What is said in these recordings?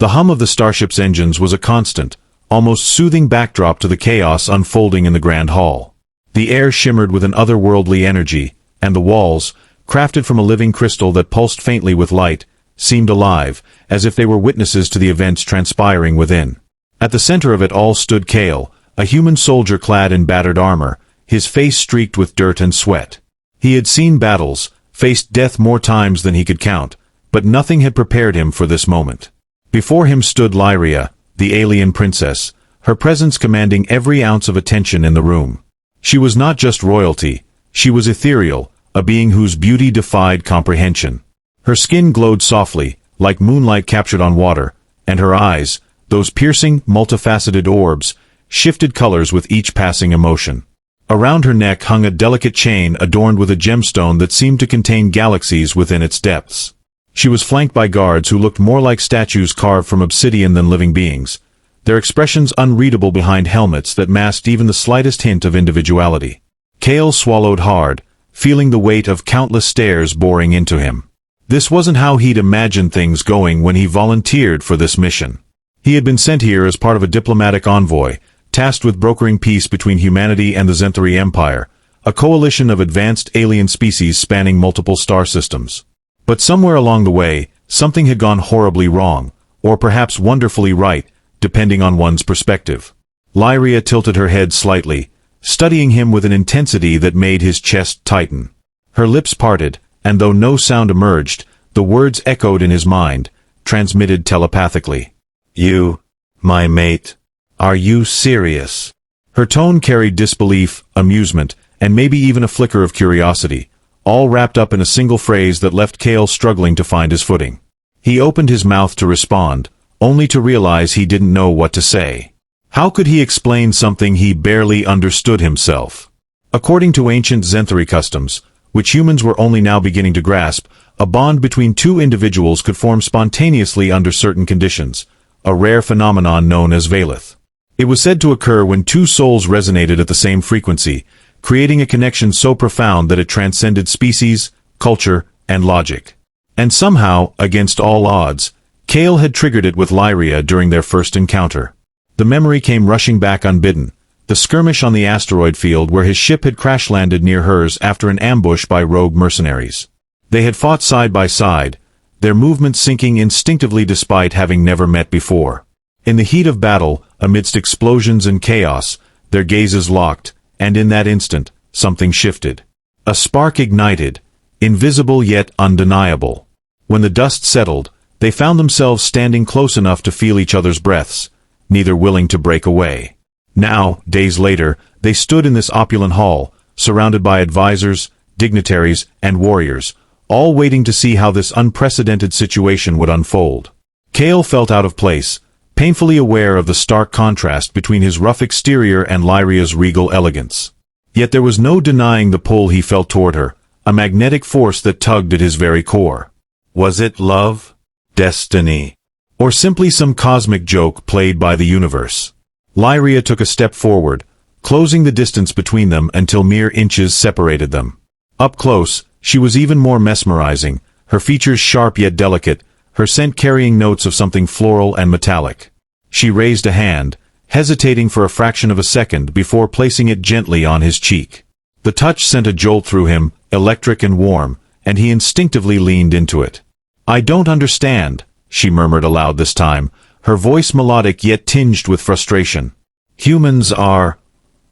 The hum of the starship's engines was a constant, almost soothing backdrop to the chaos unfolding in the grand hall. The air shimmered with an otherworldly energy, and the walls, crafted from a living crystal that pulsed faintly with light, seemed alive, as if they were witnesses to the events transpiring within. At the center of it all stood Kale, a human soldier clad in battered armor, his face streaked with dirt and sweat. He had seen battles, faced death more times than he could count, but nothing had prepared him for this moment. Before him stood Lyria, the alien princess, her presence commanding every ounce of attention in the room. She was not just royalty, she was ethereal, a being whose beauty defied comprehension. Her skin glowed softly, like moonlight captured on water, and her eyes, those piercing, multifaceted orbs, shifted colors with each passing emotion. Around her neck hung a delicate chain adorned with a gemstone that seemed to contain galaxies within its depths. She was flanked by guards who looked more like statues carved from obsidian than living beings, their expressions unreadable behind helmets that masked even the slightest hint of individuality. Kale swallowed hard, feeling the weight of countless stares boring into him. This wasn't how he'd imagined things going when he volunteered for this mission. He had been sent here as part of a diplomatic envoy, tasked with brokering peace between humanity and the Zenthari Empire, a coalition of advanced alien species spanning multiple star systems. But somewhere along the way, something had gone horribly wrong, or perhaps wonderfully right, depending on one's perspective. Lyria tilted her head slightly, studying him with an intensity that made his chest tighten. Her lips parted, and though no sound emerged, the words echoed in his mind, transmitted telepathically. "You, my mate, are you serious?" Her tone carried disbelief, amusement, and maybe even a flicker of curiosity, all wrapped up in a single phrase that left Kale struggling to find his footing. He opened his mouth to respond, only to realize he didn't know what to say. How could he explain something he barely understood himself? According to ancient Zenthari customs, which humans were only now beginning to grasp, a bond between two individuals could form spontaneously under certain conditions, a rare phenomenon known as Valeth. It was said to occur when two souls resonated at the same frequency, creating a connection so profound that it transcended species, culture, and logic. And somehow, against all odds, Kale had triggered it with Lyria during their first encounter. The memory came rushing back unbidden, the skirmish on the asteroid field where his ship had crash-landed near hers after an ambush by rogue mercenaries. They had fought side by side, their movements syncing instinctively despite having never met before. In the heat of battle, amidst explosions and chaos, their gazes locked, and in that instant, something shifted. A spark ignited, invisible yet undeniable. When the dust settled, they found themselves standing close enough to feel each other's breaths, neither willing to break away. Now, days later, they stood in this opulent hall, surrounded by advisors, dignitaries, and warriors, all waiting to see how this unprecedented situation would unfold. Kale felt out of place, painfully aware of the stark contrast between his rough exterior and Lyria's regal elegance. Yet there was no denying the pull he felt toward her, a magnetic force that tugged at his very core. Was it love? Destiny? Or simply some cosmic joke played by the universe? Lyria took a step forward, closing the distance between them until mere inches separated them. Up close, she was even more mesmerizing, her features sharp yet delicate, her scent carrying notes of something floral and metallic. She raised a hand, hesitating for a fraction of a second before placing it gently on his cheek. The touch sent a jolt through him, electric and warm, and he instinctively leaned into it. "I don't understand," she murmured aloud this time, her voice melodic yet tinged with frustration. "Humans are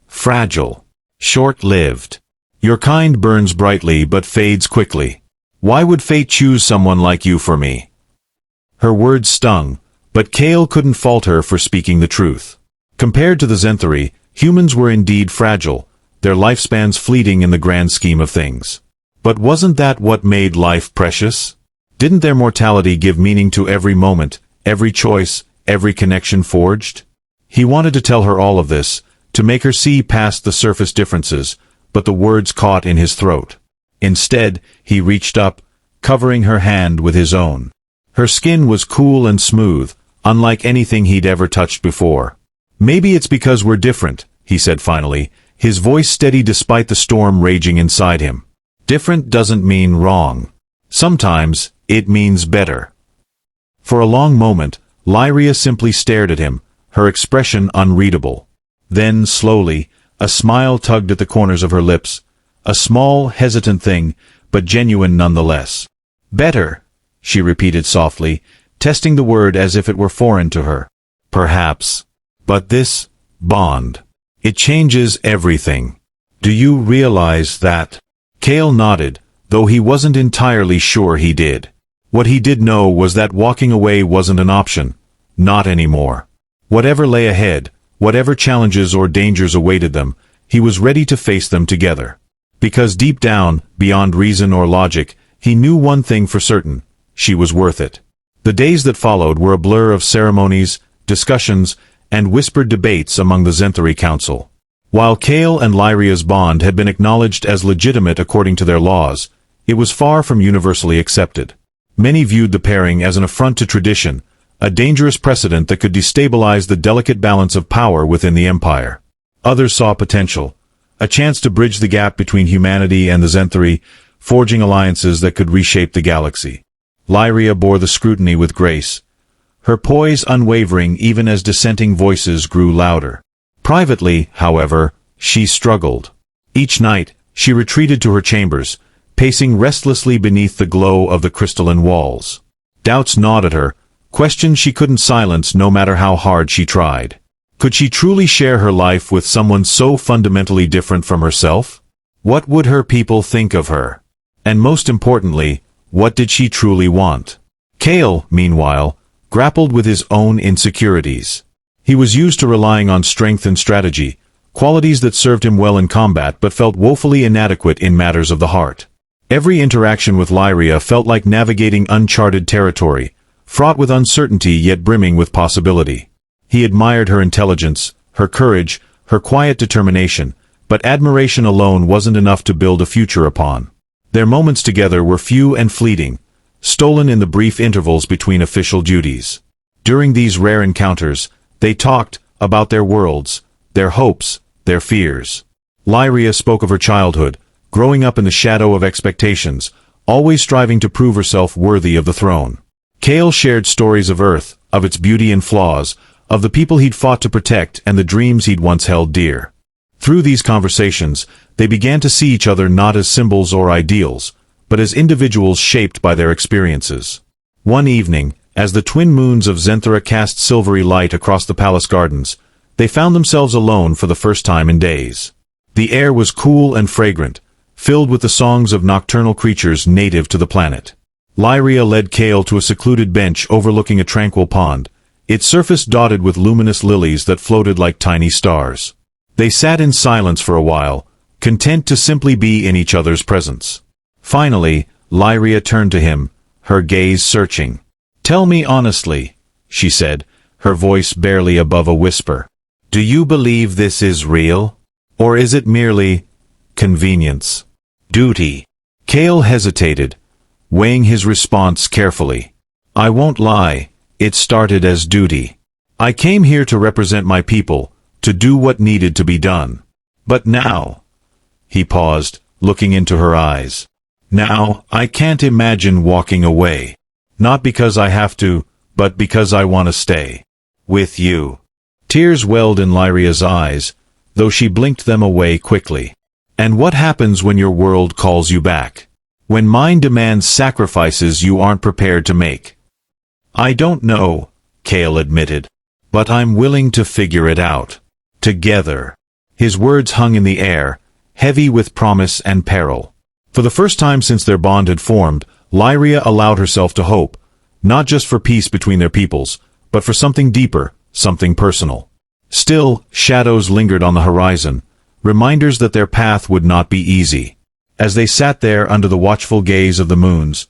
fragile, short-lived. Your kind burns brightly but fades quickly. Why would fate choose someone like you for me?" Her words stung, but Kale couldn't fault her for speaking the truth. Compared to the Zenthari, humans were indeed fragile, their lifespans fleeting in the grand scheme of things. But wasn't that what made life precious? Didn't their mortality give meaning to every moment, every choice, every connection forged? He wanted to tell her all of this, to make her see past the surface differences, but the words caught in his throat. Instead, he reached up, covering her hand with his own. Her skin was cool and smooth, unlike anything he'd ever touched before. "Maybe it's because we're different," he said finally, his voice steady despite the storm raging inside him. "Different doesn't mean wrong. Sometimes, it means better." For a long moment, Lyria simply stared at him, her expression unreadable. Then, slowly, a smile tugged at the corners of her lips, a small, hesitant thing, but genuine nonetheless. "Better," she repeated softly, testing the word as if it were foreign to her. "Perhaps. But this bond, it changes everything. Do you realize that?" Cale nodded, though he wasn't entirely sure he did. What he did know was that walking away wasn't an option. Not anymore. Whatever lay ahead, whatever challenges or dangers awaited them, he was ready to face them together. Because deep down, beyond reason or logic, he knew one thing for certain: she was worth it. The days that followed were a blur of ceremonies, discussions, and whispered debates among the Zenthari Council. While Cale and Lyria's bond had been acknowledged as legitimate according to their laws, it was far from universally accepted. Many viewed the pairing as an affront to tradition, a dangerous precedent that could destabilize the delicate balance of power within the Empire. Others saw potential, a chance to bridge the gap between humanity and the Zenthari, forging alliances that could reshape the galaxy. Lyria bore the scrutiny with grace, her poise unwavering even as dissenting voices grew louder. Privately, however, she struggled. Each night, she retreated to her chambers, pacing restlessly beneath the glow of the crystalline walls. Doubts gnawed at her, questions she couldn't silence no matter how hard she tried. Could she truly share her life with someone so fundamentally different from herself? What would her people think of her? And most importantly, what did she truly want? Cale, meanwhile, grappled with his own insecurities. He was used to relying on strength and strategy, qualities that served him well in combat but felt woefully inadequate in matters of the heart. Every interaction with Lyria felt like navigating uncharted territory, fraught with uncertainty yet brimming with possibility. He admired her intelligence, her courage, her quiet determination, but admiration alone wasn't enough to build a future upon. Their moments together were few and fleeting, stolen in the brief intervals between official duties. During these rare encounters, they talked about their worlds, their hopes, their fears. Lyria spoke of her childhood, growing up in the shadow of expectations, always striving to prove herself worthy of the throne. Cale shared stories of Earth, of its beauty and flaws, of the people he'd fought to protect and the dreams he'd once held dear. Through these conversations, they began to see each other not as symbols or ideals, but as individuals shaped by their experiences. One evening, as the twin moons of Zenthara cast silvery light across the palace gardens, they found themselves alone for the first time in days. The air was cool and fragrant, filled with the songs of nocturnal creatures native to the planet. Lyria led Cale to a secluded bench overlooking a tranquil pond, its surface dotted with luminous lilies that floated like tiny stars. They sat in silence for a while, content to simply be in each other's presence. Finally, Lyria turned to him, her gaze searching. "Tell me honestly," she said, her voice barely above a whisper. "Do you believe this is real? Or is it merely convenience? Duty?" Cale hesitated, weighing his response carefully. "I won't lie, it started as duty. I came here to represent my people, to do what needed to be done. But now—" he paused, looking into her eyes. "Now, I can't imagine walking away. Not because I have to, but because I want to stay with you." Tears welled in Lyria's eyes, though she blinked them away quickly. "And what happens when your world calls you back? When mine demands sacrifices you aren't prepared to make?" "I don't know," Cale admitted. "But I'm willing to figure it out. Together." His words hung in the air, heavy with promise and peril. For the first time since their bond had formed, Lyria allowed herself to hope, not just for peace between their peoples, but for something deeper, something personal. Still, shadows lingered on the horizon, reminders that their path would not be easy. As they sat there under the watchful gaze of the moons,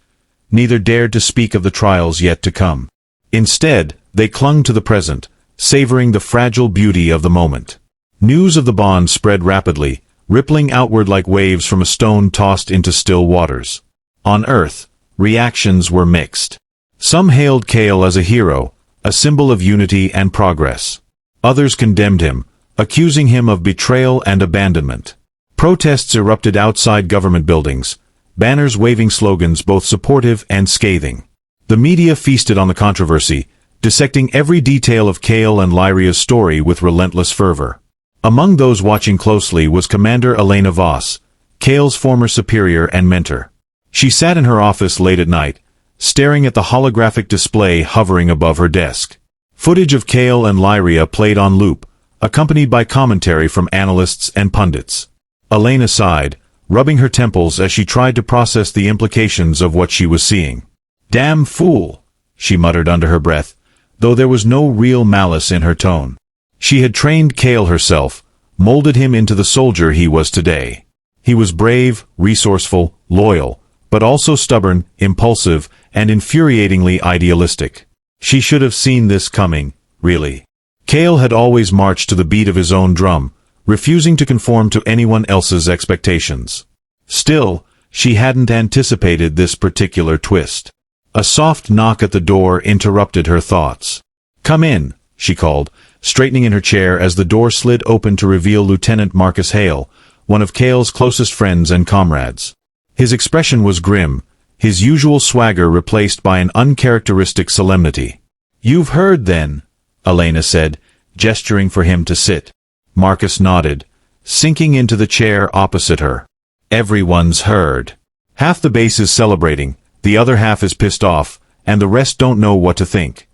neither dared to speak of the trials yet to come. Instead, they clung to the present, savoring the fragile beauty of the moment. News of the bond spread rapidly, rippling outward like waves from a stone tossed into still waters. On Earth, reactions were mixed. Some hailed Cale as a hero, a symbol of unity and progress. Others condemned him, accusing him of betrayal and abandonment. Protests erupted outside government buildings, banners waving slogans both supportive and scathing. The media feasted on the controversy, dissecting every detail of Kale and Lyria's story with relentless fervor. Among those watching closely was Commander Elena Voss, Kale's former superior and mentor. She sat in her office late at night, staring at the holographic display hovering above her desk. Footage of Kale and Lyria played on loop, accompanied by commentary from analysts and pundits. Elena sighed, rubbing her temples as she tried to process the implications of what she was seeing. "Damn fool," she muttered under her breath, though there was no real malice in her tone. She had trained Kale herself, molded him into the soldier he was today. He was brave, resourceful, loyal, but also stubborn, impulsive, and infuriatingly idealistic. She should have seen this coming, really. Kale had always marched to the beat of his own drum, refusing to conform to anyone else's expectations. Still, she hadn't anticipated this particular twist. A soft knock at the door interrupted her thoughts. "Come in," she called, straightening in her chair as the door slid open to reveal Lieutenant Marcus Hale, one of Kale's closest friends and comrades. His expression was grim, his usual swagger replaced by an uncharacteristic solemnity. "You've heard, then," Elena said, gesturing for him to sit. Marcus nodded, sinking into the chair opposite her. "Everyone's heard. Half the base is celebrating, the other half is pissed off, and the rest don't know what to think."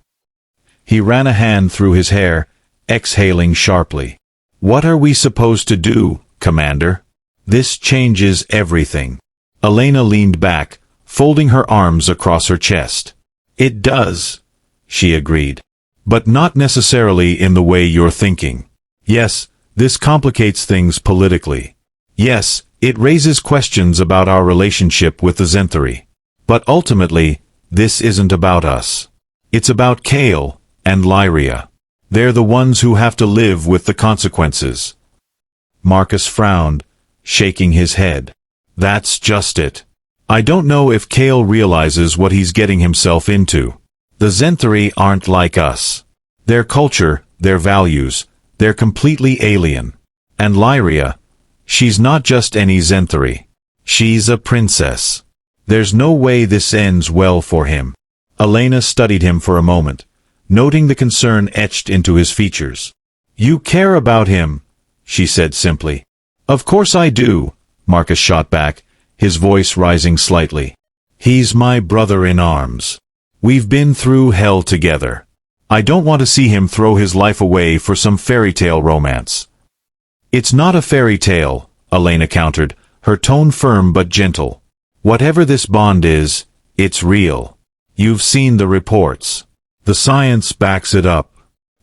He ran a hand through his hair, exhaling sharply. "What are we supposed to do, Commander? This changes everything." Elena leaned back, folding her arms across her chest. "It does," she agreed. "But not necessarily in the way you're thinking. Yes, this complicates things politically. Yes, it raises questions about our relationship with the Zenthari. But ultimately, this isn't about us. It's about Kale and Lyria. They're the ones who have to live with the consequences." Marcus frowned, shaking his head. "That's just it. I don't know if Kale realizes what he's getting himself into. The Zenthari aren't like us. Their culture, their values, they're completely alien. And Lyria, she's not just any Zenthari. She's a princess. There's no way this ends well for him." Elena studied him for a moment, noting the concern etched into his features. "You care about him," she said simply. "Of course I do," Marcus shot back, his voice rising slightly. "He's my brother in arms. We've been through hell together. I don't want to see him throw his life away for some fairy tale romance." "It's not a fairy tale," Elena countered, her tone firm but gentle. "Whatever this bond is, it's real. You've seen the reports. The science backs it up.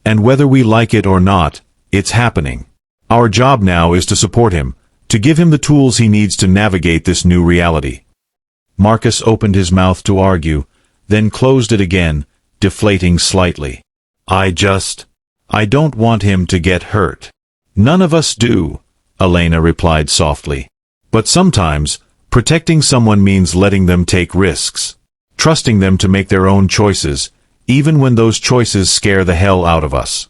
And whether we like it or not, it's happening. Our job now is to support him, to give him the tools he needs to navigate this new reality." Marcus opened his mouth to argue, then closed it again, deflating slightly. I don't want him to get hurt." "None of us do," Elena replied softly. "But sometimes, protecting someone means letting them take risks. Trusting them to make their own choices, even when those choices scare the hell out of us."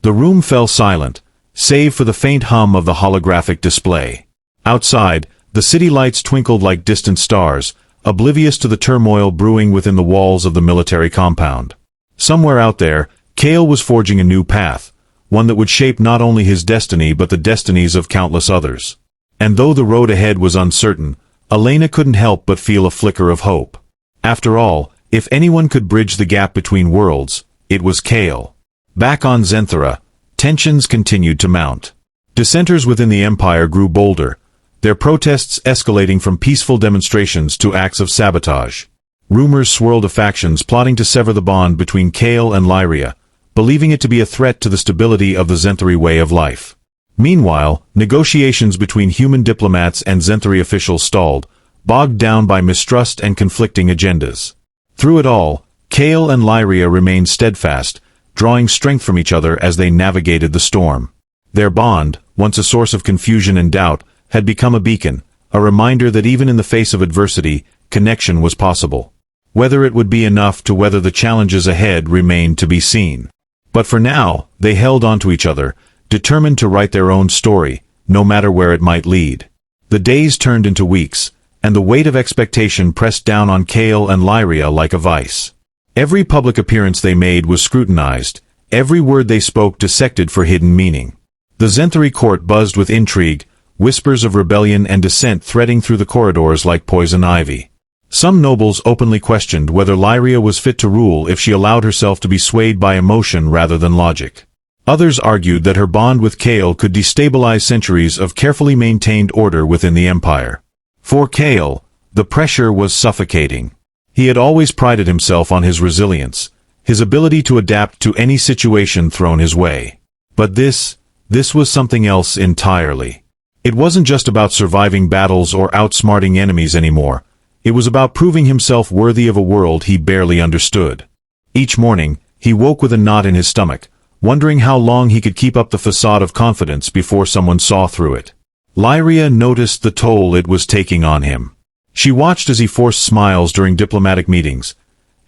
The room fell silent, save for the faint hum of the holographic display. Outside, the city lights twinkled like distant stars, oblivious to the turmoil brewing within the walls of the military compound. Somewhere out there, Kale was forging a new path, one that would shape not only his destiny but the destinies of countless others. And though the road ahead was uncertain, Elena couldn't help but feel a flicker of hope. After all, if anyone could bridge the gap between worlds, it was Kale. Back on Zenthara, tensions continued to mount. Dissenters within the Empire grew bolder, their protests escalating from peaceful demonstrations to acts of sabotage. Rumors swirled of factions plotting to sever the bond between Kale and Lyria, believing it to be a threat to the stability of the Zenthari way of life. Meanwhile, negotiations between human diplomats and Zenthari officials stalled, bogged down by mistrust and conflicting agendas. Through it all, Kale and Lyria remained steadfast, drawing strength from each other as they navigated the storm. Their bond, once a source of confusion and doubt, had become a beacon, a reminder that even in the face of adversity, connection was possible. Whether it would be enough to weather the challenges ahead remained to be seen. But for now, they held on to each other, determined to write their own story, no matter where it might lead. The days turned into weeks, and the weight of expectation pressed down on Kale and Lyria like a vice. Every public appearance they made was scrutinized, every word they spoke dissected for hidden meaning. The Zenthari court buzzed with intrigue, whispers of rebellion and dissent threading through the corridors like poison ivy. Some nobles openly questioned whether Lyria was fit to rule if she allowed herself to be swayed by emotion rather than logic. Others argued that her bond with Kael could destabilize centuries of carefully maintained order within the empire. For Kael, the pressure was suffocating. He had always prided himself on his resilience, his ability to adapt to any situation thrown his way. But this was something else entirely. It wasn't just about surviving battles or outsmarting enemies anymore. It was about proving himself worthy of a world he barely understood. Each morning, he woke with a knot in his stomach, wondering how long he could keep up the facade of confidence before someone saw through it. Lyria noticed the toll it was taking on him. She watched as he forced smiles during diplomatic meetings,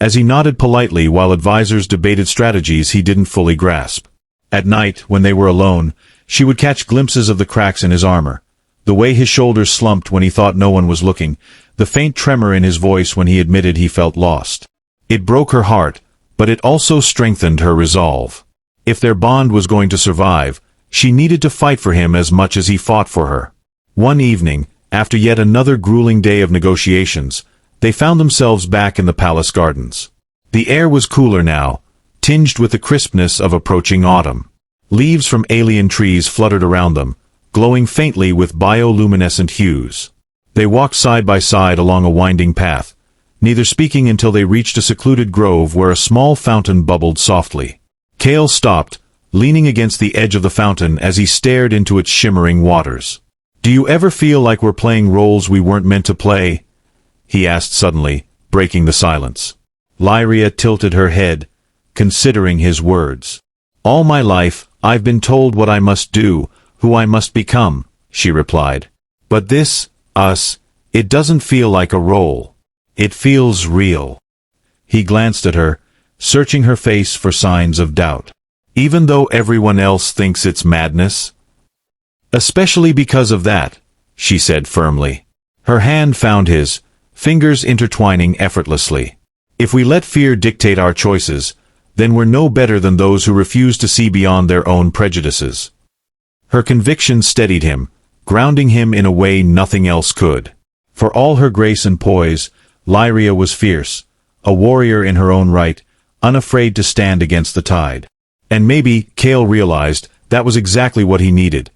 as he nodded politely while advisors debated strategies he didn't fully grasp. At night, when they were alone, she would catch glimpses of the cracks in his armor, the way his shoulders slumped when he thought no one was looking, the faint tremor in his voice when he admitted he felt lost. It broke her heart, but it also strengthened her resolve. If their bond was going to survive, she needed to fight for him as much as he fought for her. One evening, after yet another grueling day of negotiations, they found themselves back in the palace gardens. The air was cooler now, tinged with the crispness of approaching autumn. Leaves from alien trees fluttered around them, glowing faintly with bioluminescent hues. They walked side by side along a winding path, neither speaking until they reached a secluded grove where a small fountain bubbled softly. Kael stopped, leaning against the edge of the fountain as he stared into its shimmering waters. "Do you ever feel like we're playing roles we weren't meant to play?" he asked suddenly, breaking the silence. Lyria tilted her head, considering his words. "All my life, I've been told what I must do, who I must become," she replied. "But this, us, it doesn't feel like a role. It feels real." He glanced at her, searching her face for signs of doubt. "Even though everyone else thinks it's madness?" "Especially because of that," she said firmly. Her hand found his, fingers intertwining effortlessly. "If we let fear dictate our choices, then we're no better than those who refuse to see beyond their own prejudices." Her conviction steadied him, grounding him in a way nothing else could. For all her grace and poise, Lyria was fierce, a warrior in her own right, unafraid to stand against the tide. And maybe, Kael realized, that was exactly what he needed.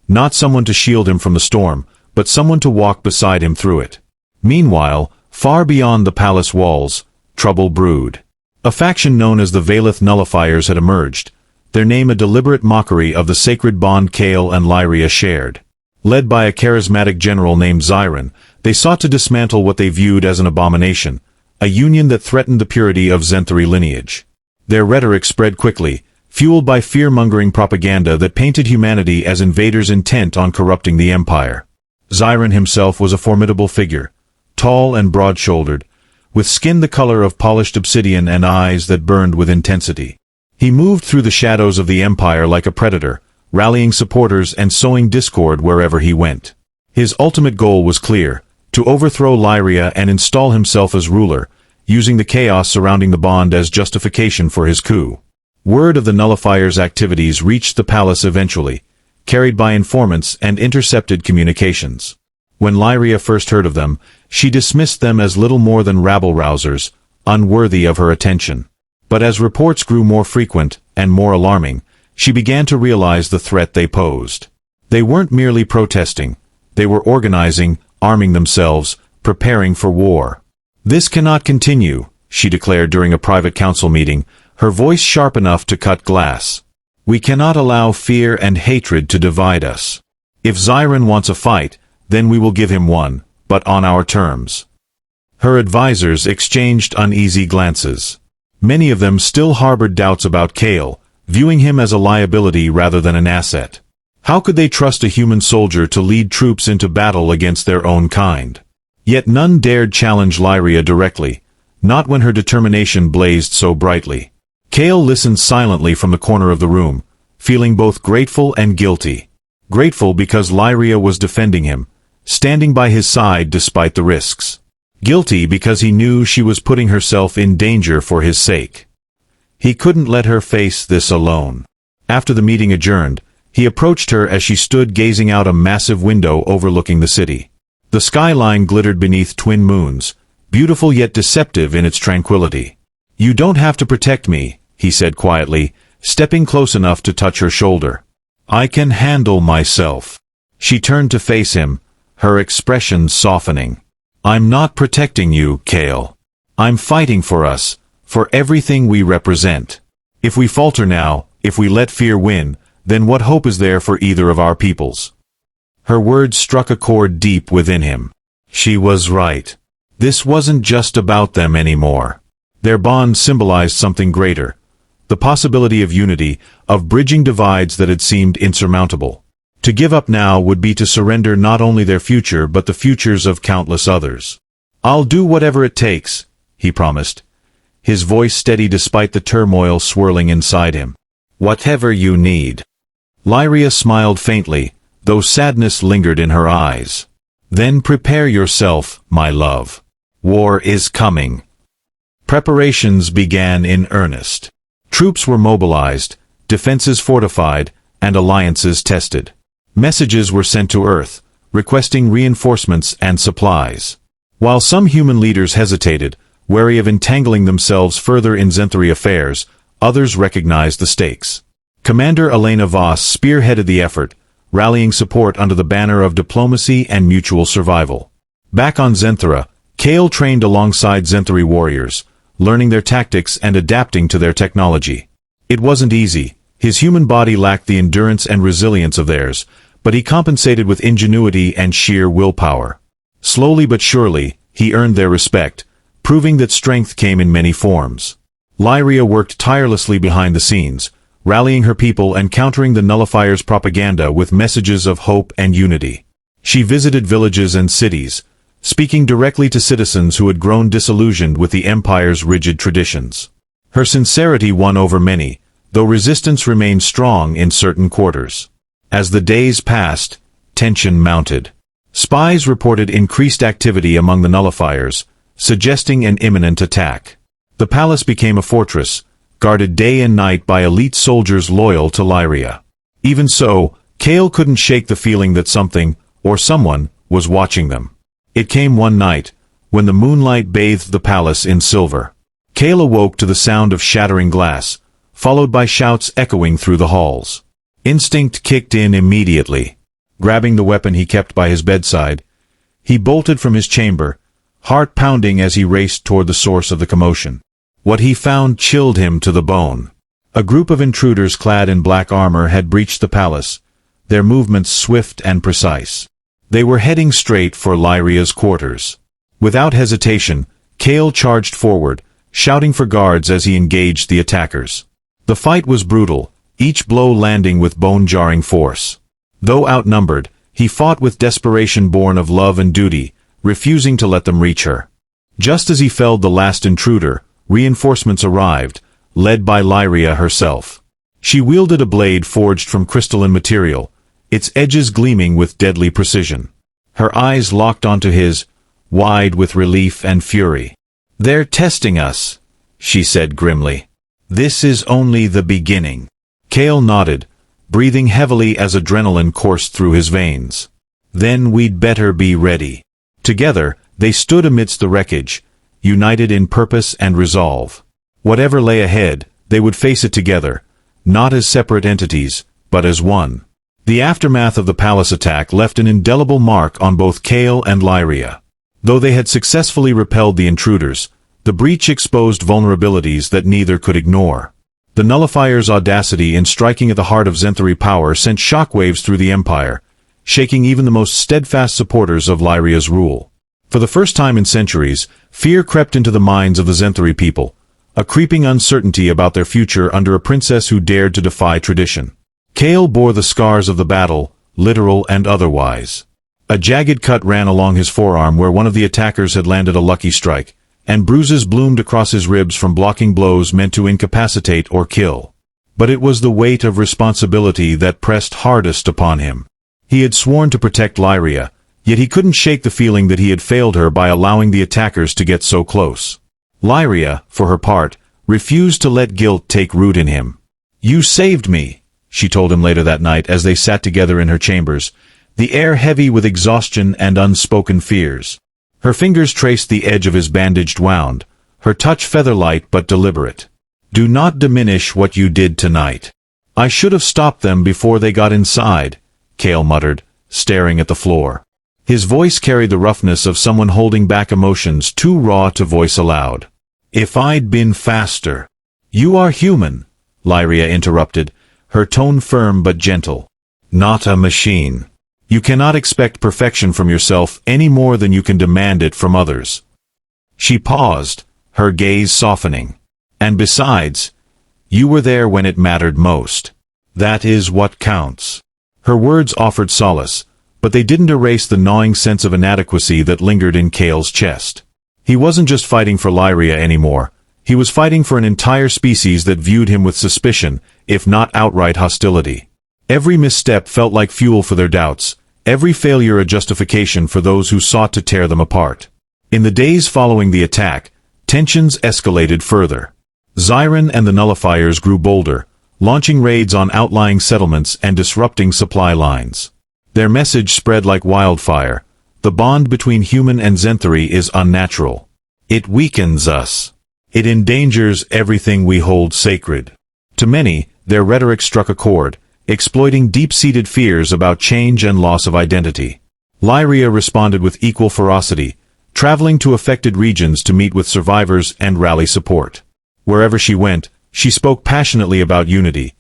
Not someone to shield him from the storm, but someone to walk beside him through it. Meanwhile, far beyond the palace walls, trouble brewed. A faction known as the Valeth Nullifiers had emerged, their name a deliberate mockery of the sacred bond Kael and Lyria shared. Led by a charismatic general named Xiren, they sought to dismantle what they viewed as an abomination, a union that threatened the purity of Zenthari lineage. Their rhetoric spread quickly, fueled by fear-mongering propaganda that painted humanity as invaders intent on corrupting the empire. Xiren himself was a formidable figure, tall and broad-shouldered, with skin the color of polished obsidian and eyes that burned with intensity. He moved through the shadows of the empire like a predator, rallying supporters and sowing discord wherever he went. His ultimate goal was clear: to overthrow Lyria and install himself as ruler, using the chaos surrounding the bond as justification for his coup. Word of the Nullifier's activities reached the palace eventually, carried by informants and intercepted communications. When Lyria first heard of them, she dismissed them as little more than rabble-rousers, unworthy of her attention. But as reports grew more frequent and more alarming, she began to realize the threat they posed. They weren't merely protesting, they were organizing, arming themselves, preparing for war. "This cannot continue," she declared during a private council meeting, her voice sharp enough to cut glass. "We cannot allow fear and hatred to divide us. If Xiren wants a fight, then we will give him one, but on our terms." Her advisors exchanged uneasy glances. Many of them still harbored doubts about Kael, viewing him as a liability rather than an asset. How could they trust a human soldier to lead troops into battle against their own kind? Yet none dared challenge Lyria directly, not when her determination blazed so brightly. Kael listened silently from the corner of the room, feeling both grateful and guilty. Grateful because Lyria was defending him, standing by his side despite the risks. Guilty because he knew she was putting herself in danger for his sake. He couldn't let her face this alone. After the meeting adjourned, he approached her as she stood gazing out a massive window overlooking the city. The skyline glittered beneath twin moons, beautiful yet deceptive in its tranquility. "You don't have to protect me," he said quietly, stepping close enough to touch her shoulder. "I can handle myself." She turned to face him, her expression softening. "I'm not protecting you, Kale. I'm fighting for us, for everything we represent. If we falter now, if we let fear win, then what hope is there for either of our peoples?" Her words struck a chord deep within him. She was right. This wasn't just about them anymore. Their bond symbolized something greater. The possibility of unity, of bridging divides that had seemed insurmountable. To give up now would be to surrender not only their future but the futures of countless others. "I'll do whatever it takes," he promised, his voice steady despite the turmoil swirling inside him. "Whatever you need." Lyria smiled faintly, though sadness lingered in her eyes. "Then prepare yourself, my love. War is coming." Preparations began in earnest. Troops were mobilized, defenses fortified, and alliances tested. Messages were sent to Earth, requesting reinforcements and supplies. While some human leaders hesitated, wary of entangling themselves further in Zenthari affairs, others recognized the stakes. Commander Elena Voss spearheaded the effort, rallying support under the banner of diplomacy and mutual survival. Back on Zenthara, Kale trained alongside Zenthari warriors, learning their tactics and adapting to their technology. It wasn't easy. His human body lacked the endurance and resilience of theirs, but he compensated with ingenuity and sheer willpower. Slowly but surely, he earned their respect, proving that strength came in many forms. Lyria worked tirelessly behind the scenes, rallying her people and countering the Nullifier's propaganda with messages of hope and unity. She visited villages and cities, speaking directly to citizens who had grown disillusioned with the Empire's rigid traditions. Her sincerity won over many, though resistance remained strong in certain quarters. As the days passed, tension mounted. Spies reported increased activity among the Nullifiers, suggesting an imminent attack. The palace became a fortress, guarded day and night by elite soldiers loyal to Lyria. Even so, Kale couldn't shake the feeling that something, or someone, was watching them. It came one night, when the moonlight bathed the palace in silver. Kale awoke to the sound of shattering glass, followed by shouts echoing through the halls. Instinct kicked in immediately. Grabbing the weapon he kept by his bedside, he bolted from his chamber, heart pounding as he raced toward the source of the commotion. What he found chilled him to the bone. A group of intruders clad in black armor had breached the palace, their movements swift and precise. They were heading straight for Lyria's quarters. Without hesitation, Kale charged forward, shouting for guards as he engaged the attackers. The fight was brutal, each blow landing with bone-jarring force. Though outnumbered, he fought with desperation born of love and duty, refusing to let them reach her. Just as he felled the last intruder, reinforcements arrived, led by Lyria herself. She wielded a blade forged from crystalline material, its edges gleaming with deadly precision. Her eyes locked onto his, wide with relief and fury. "They're testing us," she said grimly. "This is only the beginning." Kale nodded, breathing heavily as adrenaline coursed through his veins. "Then we'd better be ready." Together, they stood amidst the wreckage, united in purpose and resolve. Whatever lay ahead, they would face it together, not as separate entities, but as one. The aftermath of the palace attack left an indelible mark on both Kale and Lyria. Though they had successfully repelled the intruders, the breach exposed vulnerabilities that neither could ignore. The Nullifier's audacity in striking at the heart of Zenthari power sent shockwaves through the Empire, shaking even the most steadfast supporters of Lyria's rule. For the first time in centuries, fear crept into the minds of the Zenthari people, a creeping uncertainty about their future under a princess who dared to defy tradition. Kale bore the scars of the battle, literal and otherwise. A jagged cut ran along his forearm where one of the attackers had landed a lucky strike, and bruises bloomed across his ribs from blocking blows meant to incapacitate or kill. But it was the weight of responsibility that pressed hardest upon him. He had sworn to protect Lyria, Yet he couldn't shake the feeling that he had failed her by allowing the attackers to get so close. Lyria, for her part, refused to let guilt take root in him. "You saved me," she told him later that night as they sat together in her chambers, the air heavy with exhaustion and unspoken fears. Her fingers traced the edge of his bandaged wound, her touch feather-light but deliberate. "Do not diminish what you did tonight." "I should have stopped them before they got inside," Cale muttered, staring at the floor. His voice carried the roughness of someone holding back emotions too raw to voice aloud. "If I'd been faster." "You are human," Lyria interrupted, her tone firm but gentle. "Not a machine. You cannot expect perfection from yourself any more than you can demand it from others." She paused, her gaze softening. "And besides, you were there when it mattered most. That is what counts." Her words offered solace, but they didn't erase the gnawing sense of inadequacy that lingered in Cale's chest. He wasn't just fighting for Lyria anymore. He was fighting for an entire species that viewed him with suspicion, if not outright hostility. Every misstep felt like fuel for their doubts, every failure a justification for those who sought to tear them apart. In the days following the attack, tensions escalated further. Xiron and the Nullifiers grew bolder, launching raids on outlying settlements and disrupting supply lines. Their message spread like wildfire. The bond between human and Zenthari is unnatural. It weakens us. It endangers everything we hold sacred. To many, their rhetoric struck a chord, exploiting deep-seated fears about change and loss of identity. Lyria responded with equal ferocity, traveling to affected regions to meet with survivors and rally support. Wherever she went, she spoke passionately about unity,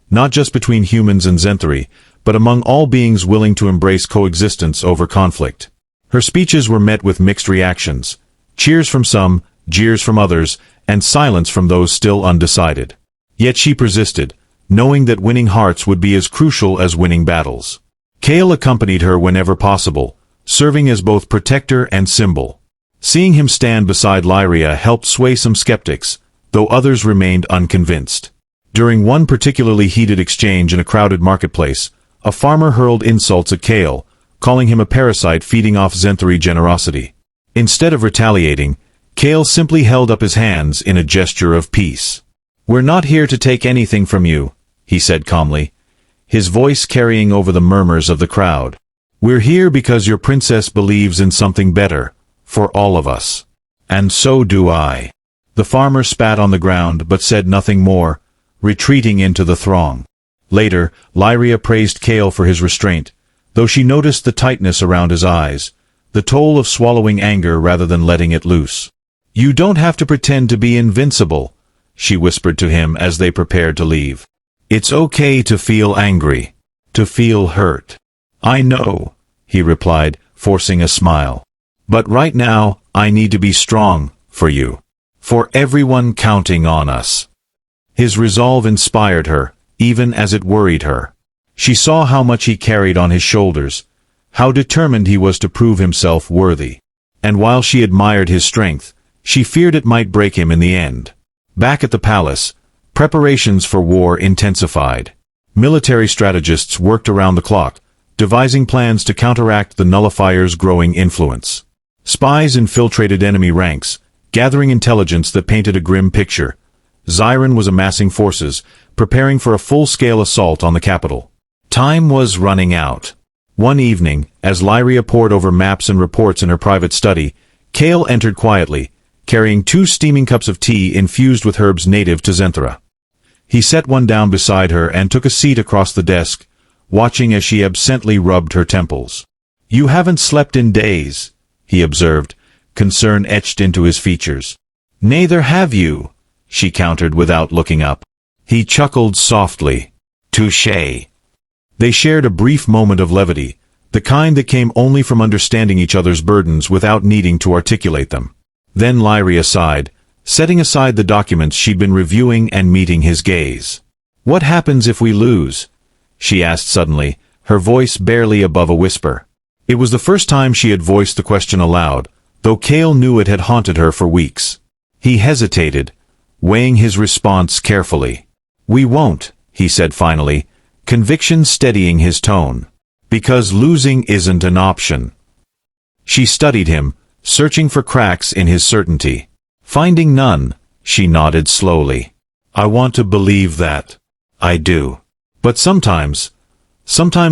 not just between humans and Zenthari, but among all beings willing to embrace coexistence over conflict. Her speeches were met with mixed reactions, cheers from some, jeers from others, and silence from those still undecided. Yet she persisted, knowing that winning hearts would be as crucial as winning battles. Cale accompanied her whenever possible, serving as both protector and symbol. Seeing him stand beside Lyria helped sway some skeptics, though others remained unconvinced. During one particularly heated exchange in a crowded marketplace, a farmer hurled insults at Cale, calling him a parasite feeding off Zenthari generosity. Instead of retaliating, Cale simply held up his hands in a gesture of peace. "We're not here to take anything from you," he said calmly, his voice carrying over the murmurs of the crowd. "We're here because your princess believes in something better, for all of us. And so do I." The farmer spat on the ground but said nothing more, retreating into the throng. Later, Lyria praised Cale for his restraint, though she noticed the tightness around his eyes, the toll of swallowing anger rather than letting it loose. "You don't have to pretend to be invincible," she whispered to him as they prepared to leave. "It's okay to feel angry, to feel hurt." "I know," he replied, forcing a smile. "But right now, I need to be strong, for you. For everyone counting on us." His resolve inspired her, even as it worried her. She saw how much he carried on his shoulders, how determined he was to prove himself worthy. And while she admired his strength, she feared it might break him in the end. Back at the palace, preparations for war intensified. Military strategists worked around the clock, devising plans to counteract the Nullifier's growing influence. Spies infiltrated enemy ranks, gathering intelligence that painted a grim picture. Xiron was amassing forces, preparing for a full-scale assault on the capital. Time was running out. One evening, as Lyria pored over maps and reports in her private study, Cale entered quietly, carrying 2 steaming cups of tea infused with herbs native to Zenthara. He set one down beside her and took a seat across the desk, watching as she absently rubbed her temples. "You haven't slept in days," he observed, concern etched into his features. "Neither have you," she countered without looking up. He chuckled softly. "Touché." They shared a brief moment of levity, the kind that came only from understanding each other's burdens without needing to articulate them. Then Lyria sighed, setting aside the documents she'd been reviewing and meeting his gaze. "What happens if we lose?" she asked suddenly, her voice barely above a whisper. It was the first time she had voiced the question aloud, though Cale knew it had haunted her for weeks. He hesitated, weighing his response carefully. "We won't," he said finally, conviction steadying his tone. "Because losing isn't an option," She studied him, searching for cracks in his certainty. Finding none, she nodded slowly. I want to believe that. I do. But sometimes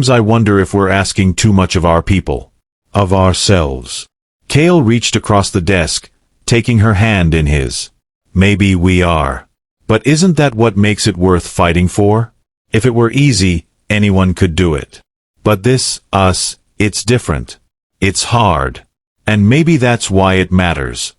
I wonder if we're asking too much of our people. Of ourselves. Kale reached across the desk, taking her hand in his. Maybe we are. But isn't that what makes it worth fighting for? If it were easy, anyone could do it. But it's different. It's hard. And maybe that's why it matters.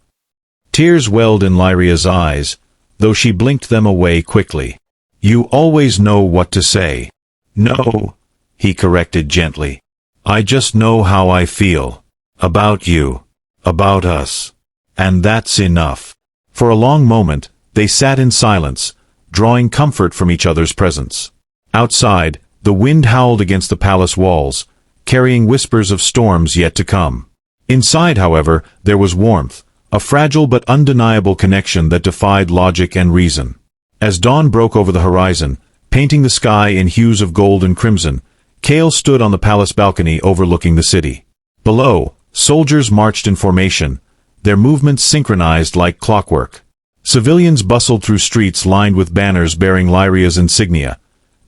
Tears welled in Lyria's eyes, though she blinked them away quickly. You always know what to say. No, he corrected gently. I just know how I feel. About you. About us. And that's enough. For a long moment, they sat in silence, drawing comfort from each other's presence. Outside, the wind howled against the palace walls, carrying whispers of storms yet to come. Inside, however, there was warmth, a fragile but undeniable connection that defied logic and reason. As dawn broke over the horizon, painting the sky in hues of gold and crimson, Kale stood on the palace balcony overlooking the city. Below, soldiers marched in formation, their movements synchronized like clockwork. Civilians bustled through streets lined with banners bearing Lyria's insignia,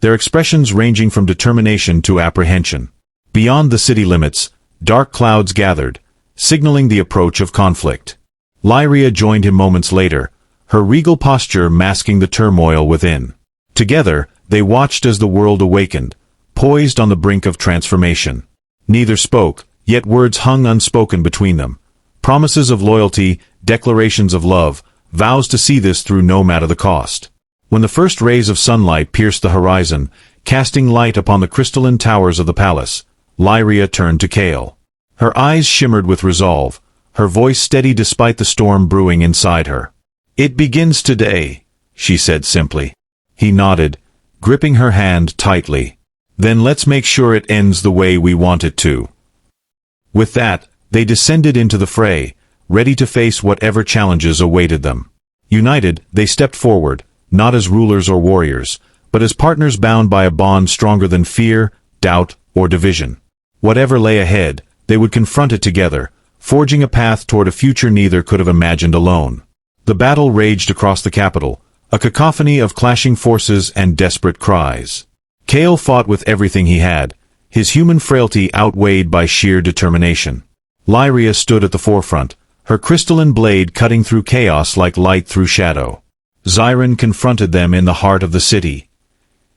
their expressions ranging from determination to apprehension. Beyond the city limits, dark clouds gathered, signaling the approach of conflict. Lyria joined him moments later, her regal posture masking the turmoil within. Together, they watched as the world awakened, poised on the brink of transformation. Neither spoke, yet words hung unspoken between them. Promises of loyalty, declarations of love, vows to see this through no matter the cost. When the first rays of sunlight pierced the horizon, casting light upon the crystalline towers of the palace, Lyria turned to Kale. Her eyes shimmered with resolve, her voice steady despite the storm brewing inside her. It begins today, she said simply. He nodded, gripping her hand tightly. Then let's make sure it ends the way we want it to. With that, they descended into the fray, ready to face whatever challenges awaited them. United, they stepped forward, not as rulers or warriors, but as partners bound by a bond stronger than fear, doubt, or division. Whatever lay ahead, they would confront it together, forging a path toward a future neither could have imagined alone. The battle raged across the capital, a cacophony of clashing forces and desperate cries. Kale fought with everything he had, his human frailty outweighed by sheer determination. Lyria stood at the forefront, her crystalline blade cutting through chaos like light through shadow. Xiron confronted them in the heart of the city,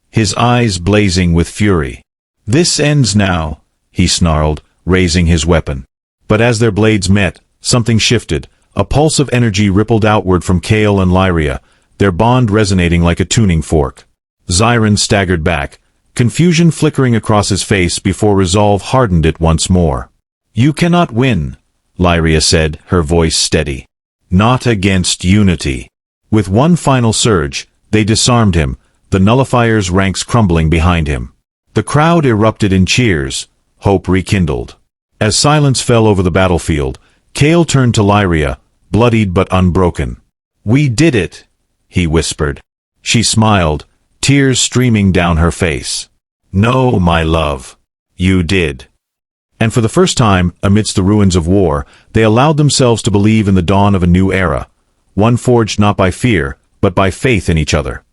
his eyes blazing with fury. This ends now, he snarled, raising his weapon. But as their blades met, something shifted. A pulse of energy rippled outward from Kale and Lyria, their bond resonating like a tuning fork. Xiron staggered back, confusion flickering across his face before resolve hardened it once more. You cannot win, Lyria said, her voice steady. Not against unity. With one final surge, they disarmed him, the nullifier's ranks crumbling behind him. The crowd erupted in cheers, hope rekindled. As silence fell over the battlefield, Kale turned to Lyria, bloodied but unbroken. We did it, he whispered. She smiled, tears streaming down her face. No, my love. You did. And for the first time, amidst the ruins of war, they allowed themselves to believe in the dawn of a new era, one forged not by fear, but by faith in each other.